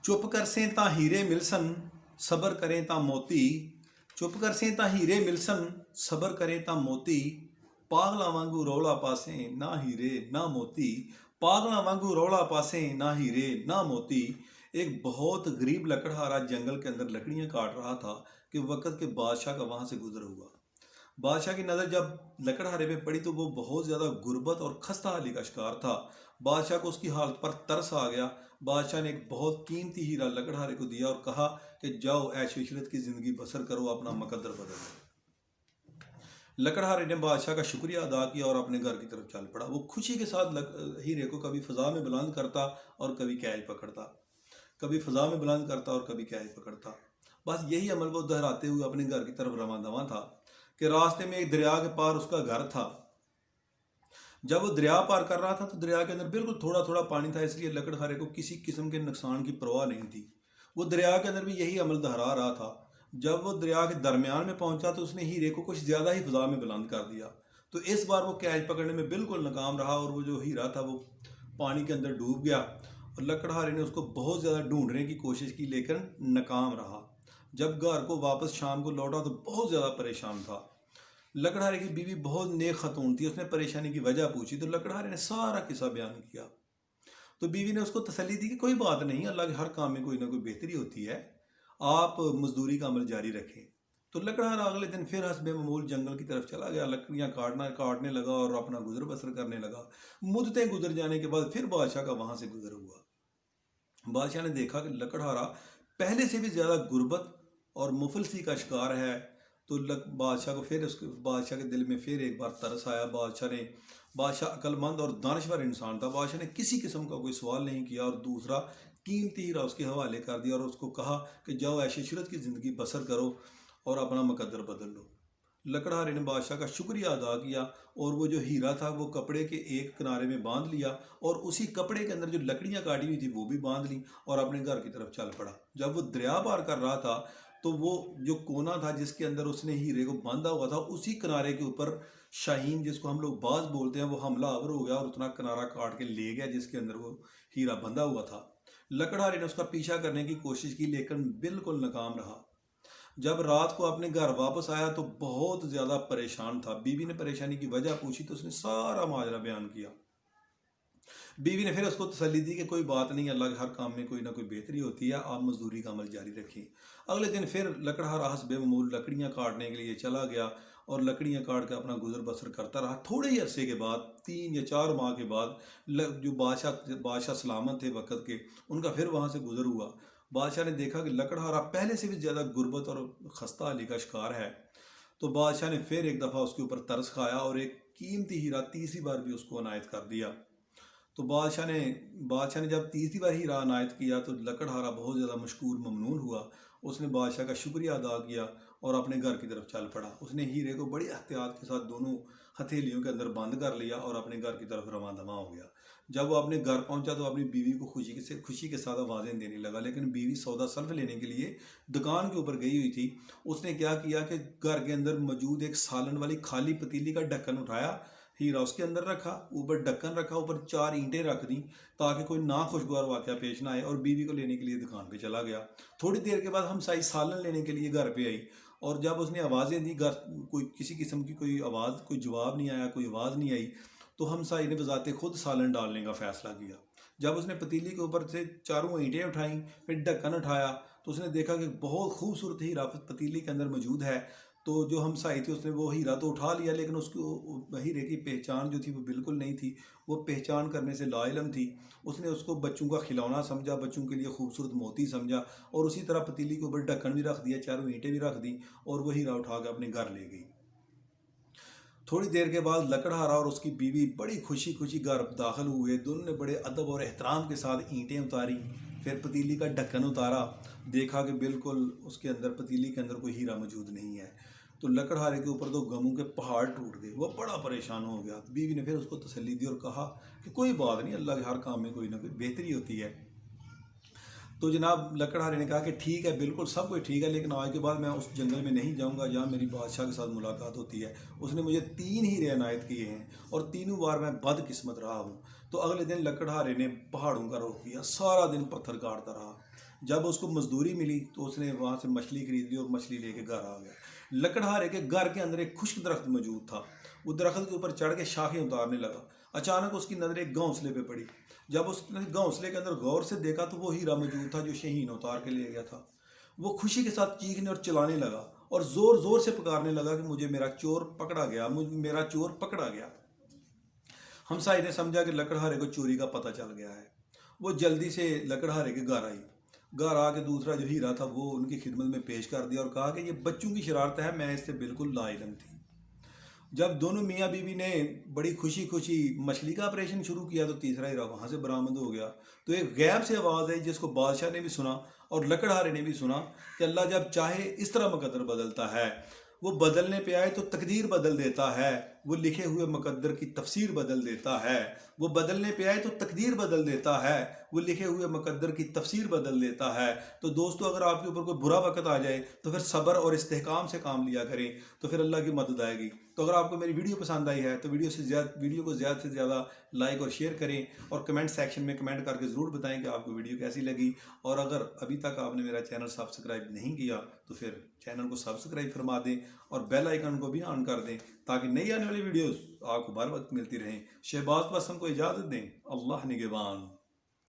ਚੁੱਪ ਕਰਸੇਂ ਤਾਂ ਹੀਰੇ ਮਿਲਸਨ, ਸਬਰ ਕਰੇ ਤਾਂ ਮੋਤੀ। ਚੁੱਪ ਕਰਸੇਂ ਤਾਂ ਹੀਰੇ ਮਿਲਸਨ, ਸਬਰ ਕਰੇ ਤਾਂ ਮੋਤੀ। ਪਾਗਲਾਂ ਵਾਂਗੂ ਰੌਲਾ ਪਾਸੇ ਨਾ ਹੀਰੇ ਨਾ मोती। पागलों वांगू रौला पासे ना हीरे ना मोती। एक बहुत गरीब लकड़हारा जंगल के अंदर लकड़ियां काट रहा था कि वक्त के बादशाह का वहां से गुजर हुआ। बादशाह की नज़र जब लकड़हारे पे पड़ी तो वो बहुत ज़्यादा गुर्बत और खस्ता हाली का शिकार था। बादशाह को उसकी हालत पर तरस आ गया। बादशाह ने एक बहुत कीमती हीरा लकड़हारे को दिया और कहा कि जाओ ऐश इशरत की ज़िंदगी बसर करो, अपना मुकद्दर बदल लो। लकड़हारे ने बादशाह का शुक्रिया अदा किया और अपने घर की तरफ चल पड़ा। वो खुशी के साथ हीरे को कभी फ़ज़ा में बुलंद करता और कभी कैच पकड़ता, कभी फ़ज़ा में बुलंद करता और कभी कैच पकड़ता। बस यही अमल वो दोहराते हुए अपने घर की तरफ रवां दवां था कि रास्ते में एक दरिया के पार उसका घर था। जब वो दरिया पार कर रहा था तो दरिया के अंदर बिल्कुल थोड़ा थोड़ा पानी था, इसलिए लकड़हारे को किसी किस्म के नुकसान की परवाह नहीं थी। वो दरिया के अंदर भी यही अमल दोहरा रहा था। जब वो दरिया के दरमियान में पहुंचा तो उसने हीरे को कुछ ज़्यादा ही फ़ज़ा में बुलंद कर दिया। तो इस बार वो कैच पकड़ने में बिल्कुल नाकाम रहा और वो जो हीरा था वो पानी के अंदर डूब गया और लकड़हारे ने उसको बहुत ज़्यादा ढूंढने की कोशिश की लेकिन नाकाम रहा। जब घर को वापस शाम को लौटा तो बहुत ज़्यादा परेशान था। लकड़हारे की बीवी बहुत नेक खतून थी। उसने परेशानी की वजह पूछी तो लकड़हारे ने सारा किस्सा बयान किया। तो बीवी ने उसको तसल्ली दी कि कोई बात नहीं, अल्लाह के हर काम में कोई ना कोई बेहतरी होती है, आप मजदूरी का अमल जारी रखें। तो लकड़हारा अगले दिन फिर हस्बे मामूल जंगल की तरफ चला गया, लकड़ियाँ काटने लगा और अपना गुजर बसर करने लगा। मुद्दतें गुजर जाने के बाद फिर बादशाह का वहाँ से गुजर हुआ। बादशाह ने देखा कि लकड़हारा पहले से भी ज़्यादा गुर्बत और मुफलसी का शिकार है। तो बादशाह को फिर उसके बादशाह के दिल में फिर एक बार तरस आया। बादशाह अक्लमंद और दानश्वर इंसान था। बादशाह ने किसी किस्म का कोई सवाल नहीं किया और दूसरा कीमती हीरा उसके हवाले कर दिया और उसको कहा कि जाओ ऐश इशरत की ज़िंदगी बसर करो और अपना मुकद्दर बदल लो। लकड़हारे ने बादशाह का शुक्रिया अदा किया और वो जो हीरा था वो कपड़े के एक किनारे में बांध लिया और उसी कपड़े के अंदर जो लकड़ियाँ काटी हुई थी वो भी बांध ली और अपने घर की तरफ चल पड़ा। जब वो दरिया पार कर रहा था तो वो जो कोना था जिसके अंदर उसने हीरे को बांधा हुआ था, उसी किनारे के ऊपर शाहीन, जिसको हम लोग बाज बोलते हैं, वो हमलावर हो गया और उतना किनारा काट के ले गया जिसके अंदर वो हीरा बंधा हुआ था। लकड़हारे ने उसका पीछा करने की कोशिश की लेकिन बिल्कुल नाकाम रहा। जब रात को अपने घर वापस आया तो बहुत ज़्यादा परेशान था। बीवी ने परेशानी की वजह पूछी तो उसने सारा माजरा बयान किया। बीवी ने फिर उसको तसल्ली दी कि कोई बात नहीं, अल्लाह के हर काम में कोई ना कोई बेहतरी होती है, आप मजदूरी का अमल जारी रखें। अगले दिन फिर लकड़हारा हस्बे मामूल लकड़ियाँ काटने के लिए चला गया और लकड़ियाँ काट के अपना गुजर बसर करता रहा। थोड़े ही अरसे के बाद 3 या 4 माह के बाद जो बादशाह सलामत थे वक़्त के, उनका फिर वहाँ से गुजर हुआ। बादशाह ने देखा कि लकड़हारा पहले से भी ज़्यादा गुर्बत और खस्ता हाली का शिकार है। तो बादशाह ने फिर एक दफ़ा उसके ऊपर तरस खाया और एक कीमती हीरा तीसरी बार भी उसको अनायत कर दिया। तो बादशाह ने जब तीसरी बार हीरा अनायत किया तो लकड़हारा बहुत ज़्यादा मशकूर ममनून हुआ। उसने बादशाह का शुक्रिया अदा किया और अपने घर की तरफ चल पड़ा। उसने हीरे को बड़ी एहतियात के साथ दोनों हथेलियों के अंदर बंद कर लिया और अपने घर की तरफ रवां दवां हो गया। जब वो अपने घर पहुंचा तो अपनी बीवी को खुशी के साथ आवाज़ें देने लगा, लेकिन बीवी सौदा सल्फ लेने के लिए दुकान के ऊपर गई हुई थी। उसने क्या किया कि घर के अंदर मौजूद एक सालन वाली खाली पतीली का ढक्कन उठाया, हीरा उसके अंदर रखा, ऊपर ढक्कन रखा, ऊपर 4 ईंटें रख दी ताकि कोई नाखुशगवार वाक़या पेश ना आए, और बीवी को लेने के लिए दुकान पे चला गया। थोड़ी देर के बाद हमसाई सालन लेने के लिए घर पे आई और जब उसने आवाज़ें दी, घर कोई किसी किस्म की कोई आवाज़, कोई जवाब नहीं आया, कोई आवाज़ नहीं आई। तो हमसाई ने बजाते खुद सालन डालने का फ़ैसला किया। जब उसने पतीली के ऊपर से चारों ईंटें उठाई, फिर ढक्कन उठाया तो उसने देखा कि बहुत खूबसूरत हीरा पतीली के अंदर मौजूद है। तो जो हमसाई थी उसने वो हीरा तो उठा लिया, लेकिन उसको हीरे की पहचान जो थी वो बिल्कुल नहीं थी। वो पहचान करने से लाइलम थी। उसने उसको बच्चों का खिलौना समझा, बच्चों के लिए खूबसूरत मोती समझा और उसी तरह पतीली के ऊपर ढक्कन भी रख दिया, चारों ईंटें भी रख दी और वो हीरा उठा के अपने घर ले गई। थोड़ी देर के बाद लकड़हारा और उसकी बीवी बड़ी खुशी खुशी घर दाखिल हुए। दोनों ने बड़े अदब और एहतराम के साथ ईंटें उतारी, फिर पतीली का ढक्कन उतारा, देखा कि बिल्कुल उसके अंदर, पतीली के अंदर कोई हीरा मौजूद नहीं है। तो लकड़हारे के ऊपर तो गमों के पहाड़ टूट गए, वो बड़ा परेशान हो गया। बीवी ने फिर उसको तसल्ली दी और कहा कि कोई बात नहीं, अल्लाह के हर काम में कोई ना कोई बेहतरी होती है। तो जनाब लकड़हारे ने कहा कि ठीक है, बिल्कुल सब कुछ ठीक है, लेकिन आज के बाद मैं उस जंगल में नहीं जाऊंगा जहाँ मेरी बादशाह के साथ मुलाकात होती है। उसने मुझे 3 हीरे अनायत किए हैं और तीनों बार मैं बदकिस्मत रहा हूँ। तो अगले दिन लकड़हारे ने पहाड़ों का रुख किया, सारा दिन पत्थर काटता रहा। جب اس کو مزدوری ملی تو اس نے وہاں سے مچھلی خرید لی اور مچھلی لے کے گھر آ گیا۔ لکڑہارے کے گھر کے اندر ایک خشک درخت موجود تھا، وہ درخت کے اوپر چڑھ کے شاخیں اتارنے لگا۔ اچانک اس کی نظر ایک گھونسلے پہ پڑی، جب اس نے گھونسلے کے اندر غور سے دیکھا تو وہ ہیرا موجود تھا جو شاہین اتار کے لے گیا تھا۔ وہ خوشی کے ساتھ چیخنے اور چلانے لگا اور زور زور سے پکارنے لگا کہ مجھے میرا چور پکڑا گیا، میرا چور پکڑا گیا۔ ہمسائے نے سمجھا کہ لکڑہارے کو چوری کا پتہ چل گیا ہے۔ وہ جلدی سے لکڑہارے کے گھر آئی، گھر آ کے دوسرا جو ہیرا تھا وہ ان کی خدمت میں پیش کر دیا اور کہا کہ یہ بچوں کی شرارت ہے، میں اس سے بالکل لا علم تھی۔ جب دونوں میاں بیوی نے بڑی خوشی خوشی مچھلی کا آپریشن شروع کیا تو تیسرا ہیرا وہاں سے برآمد ہو گیا۔ تو ایک غیب سے آواز آئی جس کو بادشاہ نے بھی سنا اور لکڑہارے نے بھی سنا کہ اللہ جب چاہے اس طرح مقدر بدلتا ہے، وہ بدلنے پہ آئے تو تقدیر بدل دیتا ہے، وہ لکھے ہوئے مقدر کی تفسیر بدل دیتا ہے، وہ بدلنے پہ آئے تو تقدیر بدل دیتا ہے، وہ لکھے ہوئے مقدر کی تفسیر بدل دیتا ہے۔ تو دوستو اگر آپ کے اوپر کوئی برا وقت آ جائے تو پھر صبر اور استحکام سے کام لیا کریں، تو پھر اللہ کی مدد آئے گی۔ تو اگر آپ کو میری ویڈیو پسند آئی ہے تو ویڈیو کو زیادہ سے زیادہ لائک اور شیئر کریں اور کمنٹ سیکشن میں کمنٹ کر کے ضرور بتائیں کہ آپ کو ویڈیو کیسی لگی، اور اگر ابھی تک آپ نے میرا چینل سبسکرائب نہیں کیا تو پھر چینل کو سبسکرائب فرما دیں اور بیل آئیکن کو بھی آن کر دیں تاکہ نئی آنے والی ویڈیوز آپ کو بر وقت ملتی رہیں۔ شہباز قاسم کو اجازت دیں، اللہ نگہبان۔